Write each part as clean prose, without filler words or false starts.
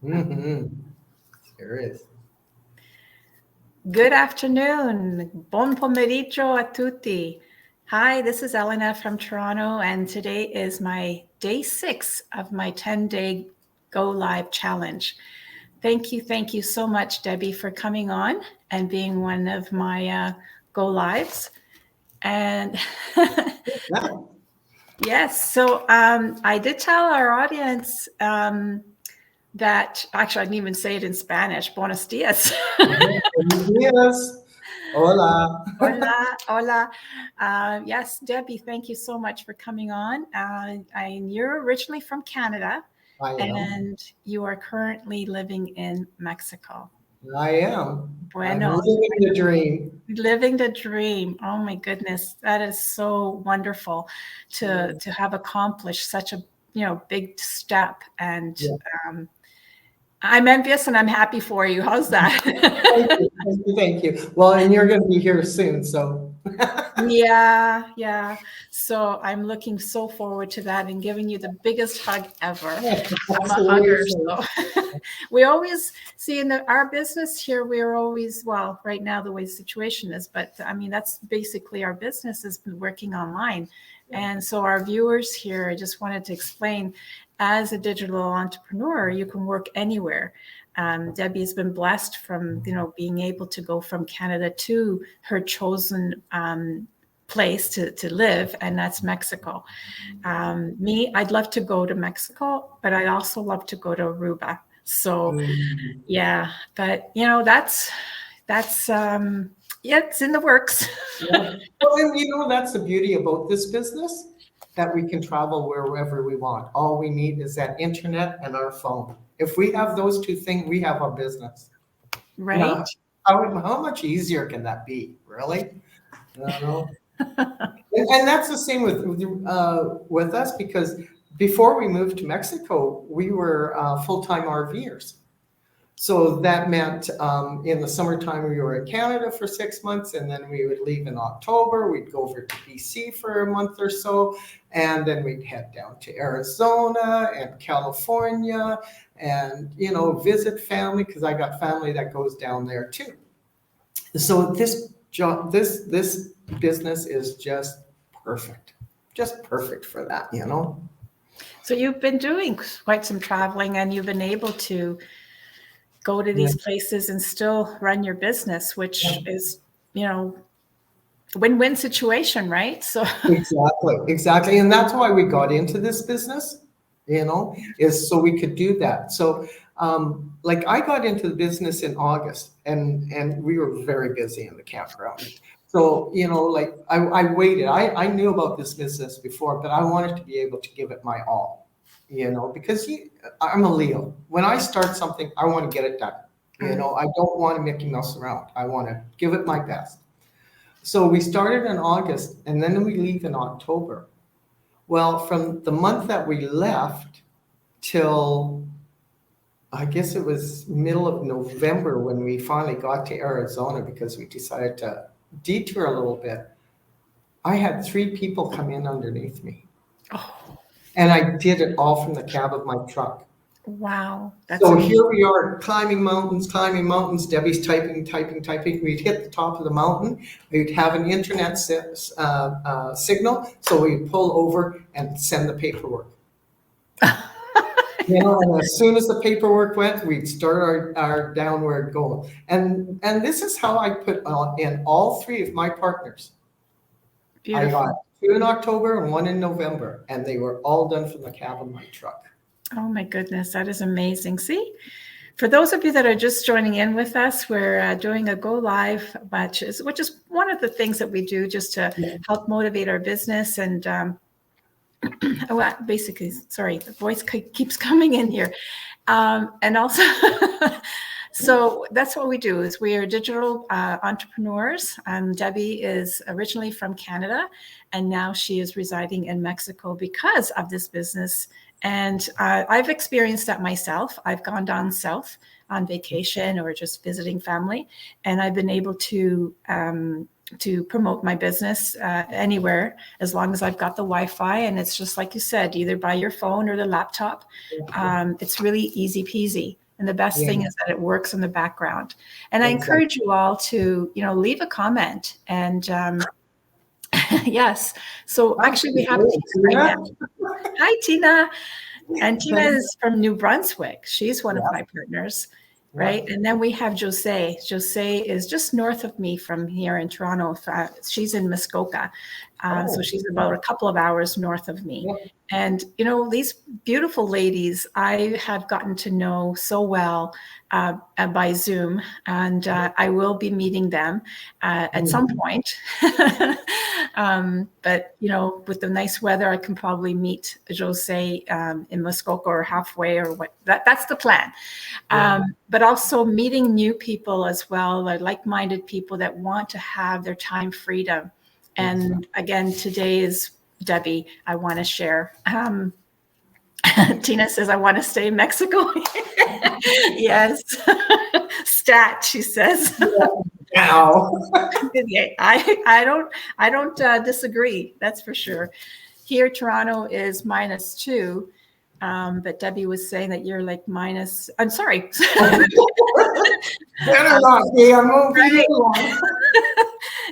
Mm-hmm. There is. Good afternoon. Buon pomeriggio a tutti. Hi, this is Elena from Toronto, and today is my day 6 of my 10-day Go Live challenge. Thank you so much, Debbie, for coming on and being one of my Go Lives. And Yeah. yes, so I did tell our audience that actually I didn't even say it in Spanish. Buenos dias. Buenos días. Hola. Hola, hola. Yes, Debbie, thank you so much for coming on. You're originally from Canada I am. and you are currently living in Mexico. I am. I'm Bueno, living the dream. living the dream. Oh my goodness, that is so wonderful Mm, to have accomplished such a big step. And yeah. um, I'm envious and I'm happy for you. How's that? Thank you. Thank you. Thank you. Well, and you're going to be here soon, so Yeah, yeah. So I'm looking so forward to that and giving you the biggest hug ever. I'm a hugger, absolutely. so we always see in our business here, we're always, well, right now the way the situation is, but I mean, that's basically our business has been working online. And so our viewers here, I just wanted to explain, as a digital entrepreneur, you can work anywhere. Debbie's been blessed from being able to go from Canada to her chosen place to live, and that's Mexico. Me, I'd love to go to Mexico, but I'd also love to go to Aruba. So Mm, yeah, but that's yeah, it's in the works. yeah. Well, and that's the beauty about this business, that we can travel wherever we want. All we need is that internet and our phone. If we have those two things, we have our business. Right? Now, how much easier can that be, really? You know? And that's the same with us, because before we moved to Mexico, we were full-time RVers. So that meant in the summertime, we were in Canada for 6 months, and then we would leave in October. We'd go over to BC for a month or so, and then we'd head down to Arizona and California and, visit family, because I got family that goes down there too. So this job, this business is just perfect for that. So you've been doing quite some traveling and you've been able to go to Yeah. these places and still run your business, which is, win-win situation, right? So Exactly, exactly. And that's why we got into this business, is so we could do that. So, like I got into the business in August, and we were very busy in the campground. So, like I waited. I knew about this business before, but I wanted to be able to give it my all, because I'm a Leo. When I start something, I want to get it done. I don't want to Mickey Mouse around. I want to give it my best. So we started in August, and then we leave in October. Well, from the month that we left till, I guess it was middle of November, when we finally got to Arizona, because we decided to detour a little bit, I had 3 people come in underneath me. oh, And I did it all from the cab of my truck. wow, that's So amazing. here we are climbing mountains, climbing mountains. Debbie's typing, typing, typing. We'd hit the top of the mountain. We'd have an internet signal, so we'd pull over and send the paperwork. And as soon as the paperwork went, we'd start our downward goal. And this is how I put in all 3 of my partners. I got Beautiful. 2 in October and 1 in November, and they were all done from the cab of my truck. Oh my goodness, that is amazing. See, for those of you that are just joining in with us, we're doing a Go Live batches, which is one of the things that we do just to Yeah. help motivate our business. And basically, sorry, the voice keeps coming in here. And also, so that's what we do is we are digital entrepreneurs. Debbie is originally from Canada, and now she is residing in Mexico because of this business. And I've experienced that myself. I've gone down south on vacation or just visiting family, and I've been able to promote my business anywhere as long as I've got the Wi-Fi. And it's just like you said, either by your phone or the laptop. It's really easy peasy. And the best Yeah. thing is that it works in the background. And I Exactly. encourage you all to, leave a comment. And yes, so actually we have Tina right now. Hi, Tina. And Tina is from New Brunswick. She's one of my partners, right? And then we have Jose. Jose is just north of me from here in Toronto. She's in Muskoka. So she's about a couple of hours north of me. And, these beautiful ladies I have gotten to know so well by Zoom, and I will be meeting them at some point. But, with the nice weather, I can probably meet Jose in Muskoka or halfway or what. That's the plan. But also meeting new people as well, like-minded people that want to have their time freedom. And again, today is Debbie. I want to share. Tina says, I want to stay in Mexico. Yes. Stat, she says. Wow. I don't disagree. That's for sure. Here, Toronto is -2. But Debbie was saying that you're like minus. I'm sorry. Better not be. I'm over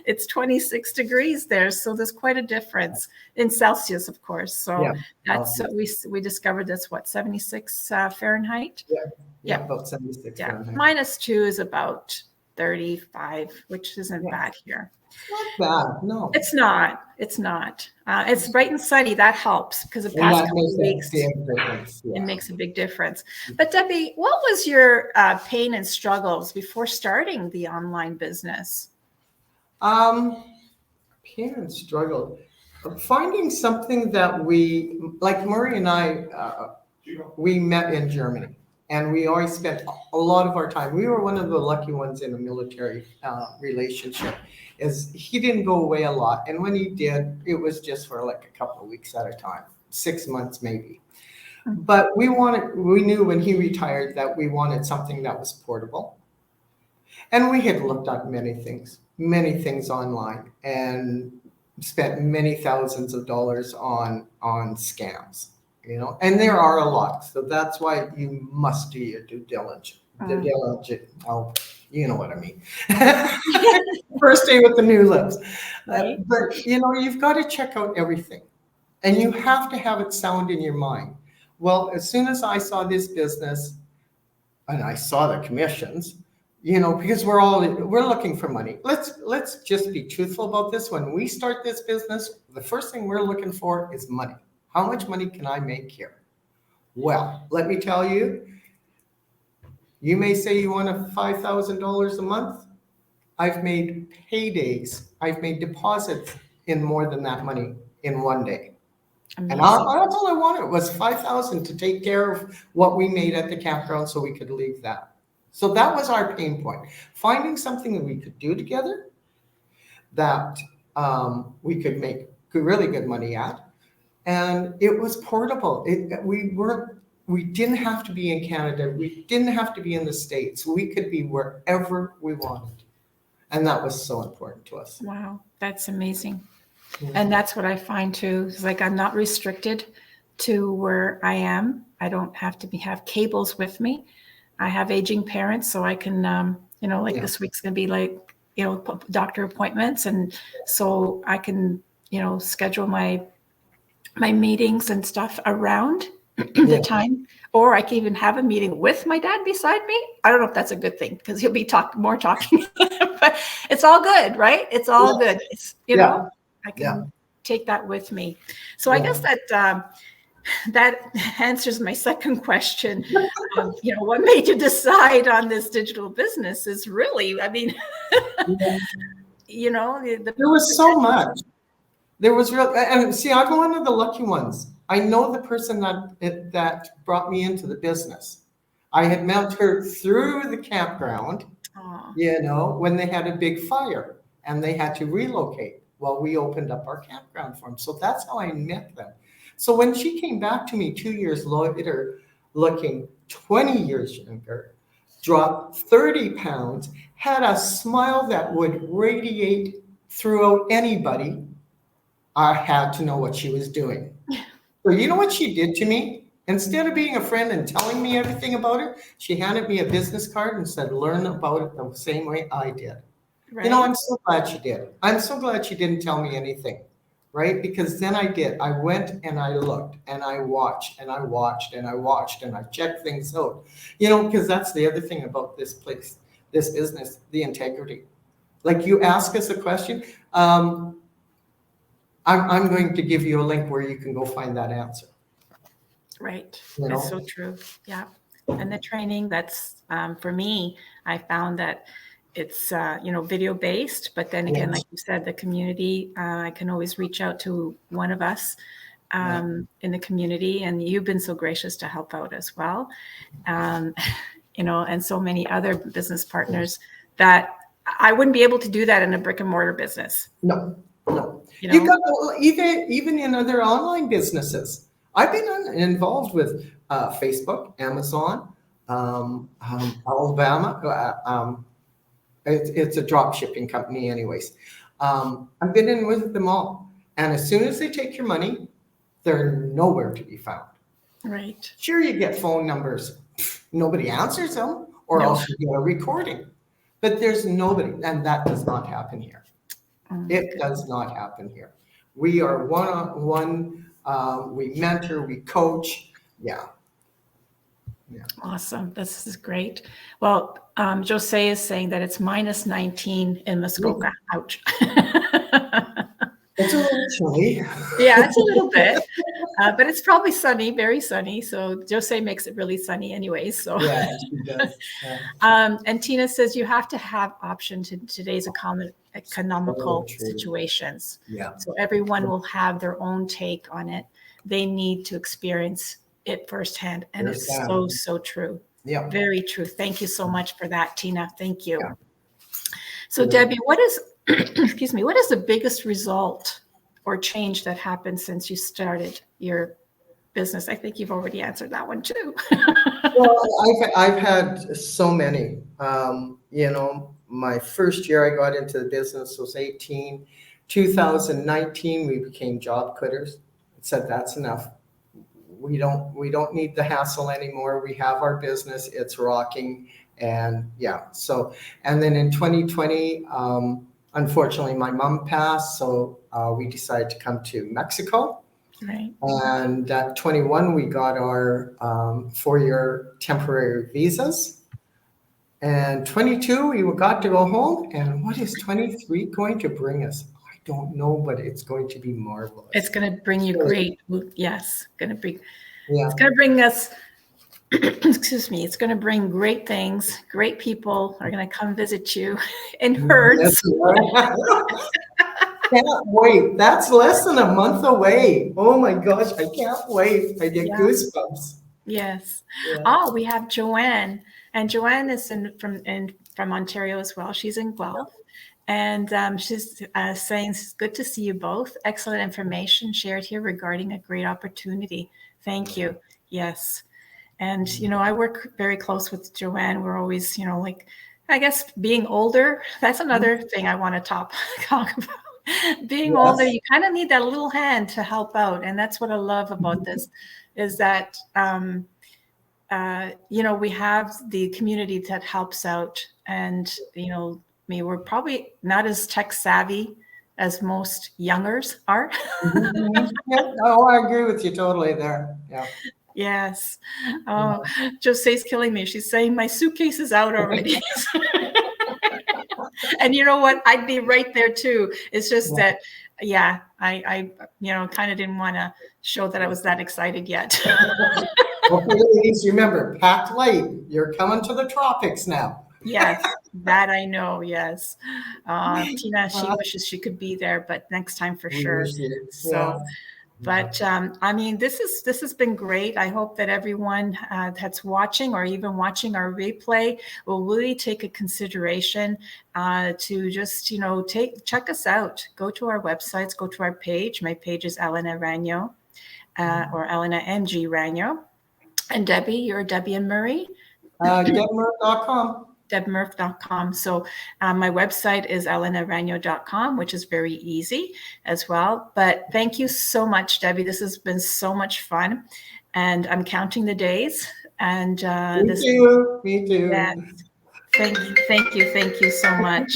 It's 26 degrees there, so there's quite a difference in Celsius, of course. So that's we discovered that's what 76 Fahrenheit. Yeah, about 76. Yeah, Fahrenheit. -2 is about 35, which isn't bad here. Not bad, no. It's not. It's not. It's bright and sunny. That helps because the past couple of weeks it makes a big difference. But Debbie, what was your pain and struggles before starting the online business? Pain and struggle. Finding something that we, like Murray and I, we met in Germany. And we always spent a lot of our time. We were one of the lucky ones in a military relationship. Is he didn't go away a lot, and when he did, it was just for like a couple of weeks at a time, 6 months maybe. But we knew when he retired that we wanted something that was portable, and we had looked at many things online, and spent many thousands of dollars on scams. And there are a lot. So that's why you must do your due diligence. Oh, you know what I mean. First day with the new lips. Right. But, you've got to check out everything. And you have to have it sound in your mind. Well, as soon as I saw this business, and I saw the commissions, because we're looking for money. Let's just be truthful about this. When we start this business, the first thing we're looking for is money. How much money can I make here? Well, let me tell you, you may say you want $5,000 a month. I've made paydays. I've made deposits in more than that money in one day. Amazing. And that's all I wanted was $5,000 to take care of what we made at the campground so we could leave that. So that was our pain point. Finding something that we could do together that we could make really good money at. And it was portable. We didn't have to be in Canada. We didn't have to be in the States. We could be wherever we wanted. And that was so important to us. Wow, that's amazing. And that's what I find too. It's like I'm not restricted to where I am. I don't have to have cables with me. I have aging parents, so I can, this week's going to be like, doctor appointments. And so I can, schedule my meetings and stuff around the time, or I can even have a meeting with my dad beside me. I don't know if that's a good thing because he'll be talking, but it's all good, right? It's all good. It's, I can take that with me. So I guess that answers my second question. What made you decide on this digital business is really, there was so much. There was and see, I'm one of the lucky ones. I know the person that brought me into the business. I had met her through the campground, when they had a big fire and they had to relocate. Well, we opened up our campground for them. So that's how I met them. So when she came back to me 2 years later, looking 20 years younger, dropped 30 pounds, had a smile that would radiate throughout anybody, I had to know what she was doing. So you know what she did to me? Instead of being a friend and telling me everything about it, she handed me a business card and said, learn about it the same way I did. Right. You know, I'm so glad she did. I'm so glad she didn't tell me anything, right? Because then I did. I went and I looked and I watched and I watched and I watched and I checked things out. You know, because that's the other thing about this place, this business, the integrity. Like you ask us a question, I'm going to give you a link where you can go find that answer. Right. You know? It's so true. Yeah. And the training, that's for me, I found that it's video based, but then again, Yes. like you said, the community, I can always reach out to one of us in the community, and you've been so gracious to help out as well. And so many other business partners that I wouldn't be able to do that in a brick and mortar business. No. You know? You got even in other online businesses. I've been involved with Facebook, Amazon, Alabama. It's a drop shipping company, anyways. I've been in with them all, and as soon as they take your money, they're nowhere to be found. Right. Sure, you get phone numbers. Nobody answers them, or else you get a recording. But there's nobody, and that does not happen here. It does not happen here. We are one-on-one. We mentor, we coach. Yeah. Awesome. This is great. Well, Jose is saying that it's minus 19 in Muskoka. Ouch. It's a little chilly. Yeah, it's a little bit, but it's probably sunny, very sunny. So Jose makes it really sunny anyways. So Yeah, she does. Yeah. And Tina says you have to have options in today's economical situations. Yeah. So everyone will have their own take on it. They need to experience it firsthand. And it's so true. Yeah. Very true. Thank you so much for that, Tina. Thank you. Yeah. So Debbie, what is, excuse me, what is the biggest result or change that happened since you started your business? I think you've already answered that one too. Well, I've had so many. My first year I got into the business was 18. 2019, we became job quitters. It said that's enough. We don't need the hassle anymore. We have our business. It's rocking. And yeah, and then in 2020, unfortunately, my mom passed. So we decided to come to Mexico. Right. And at 21, we got our 4-year temporary visas. And 22, we got to go home. And what is 23 going to bring us? I don't know, but it's going to be marvelous. It's going to bring you great. Yes. Yeah. It's going to bring us, excuse me, it's going to bring great things. Great people are going to come visit you in herds. Can't wait. That's less than a month away. Oh my gosh, I can't wait. I get goosebumps. Yes. Yeah. Oh, we have Joanne, and Joanne is from Ontario as well. She's in Guelph, and she's saying it's good to see you both. Excellent information shared here regarding a great opportunity. Thank you. Yes. And, I work very close with Joanne. We're always, I guess being older, that's another thing I want to talk about. Being older, you kind of need that little hand to help out. And that's what I love about this is that, we have the community that helps out. And, we're probably not as tech savvy as most youngers are. Oh, I agree with you totally there. Yeah. Yes. Oh, Jose's killing me. She's saying my suitcase is out already. And you know what? I'd be right there too. It's just that, I kind of didn't want to show that I was that excited yet. Well, ladies, remember, pack light. You're coming to the tropics now. Yes, that I know. Yes. Tina, she wishes she could be there, but next time for sure. So. But this has been great. I hope that everyone that's watching or even watching our replay will really take a consideration to just check us out. Go to our websites. Go to our page. My page is Elena Ragno or Elena NG Ragno. And Debbie, you're Debbie and Murray. DebMurph.com. debmurph.com. So my website is elenaragno.com, which is very easy as well. But thank you so much, Debbie. This has been so much fun. and I'm counting the days. And Me too. Me too. Yes. Thank you so much.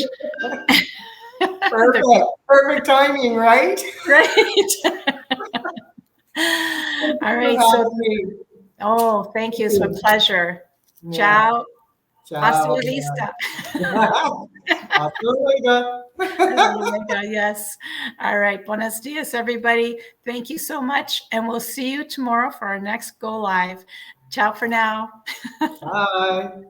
Perfect timing, right? Right. All right. So, oh, thank you. It's a pleasure. Yeah. Ciao. Ciao. Hasta la vista. Hasta luego. Yes. All right. Buenos dias, everybody. Thank you so much. And we'll see you tomorrow for our next Go Live. Ciao for now. Bye.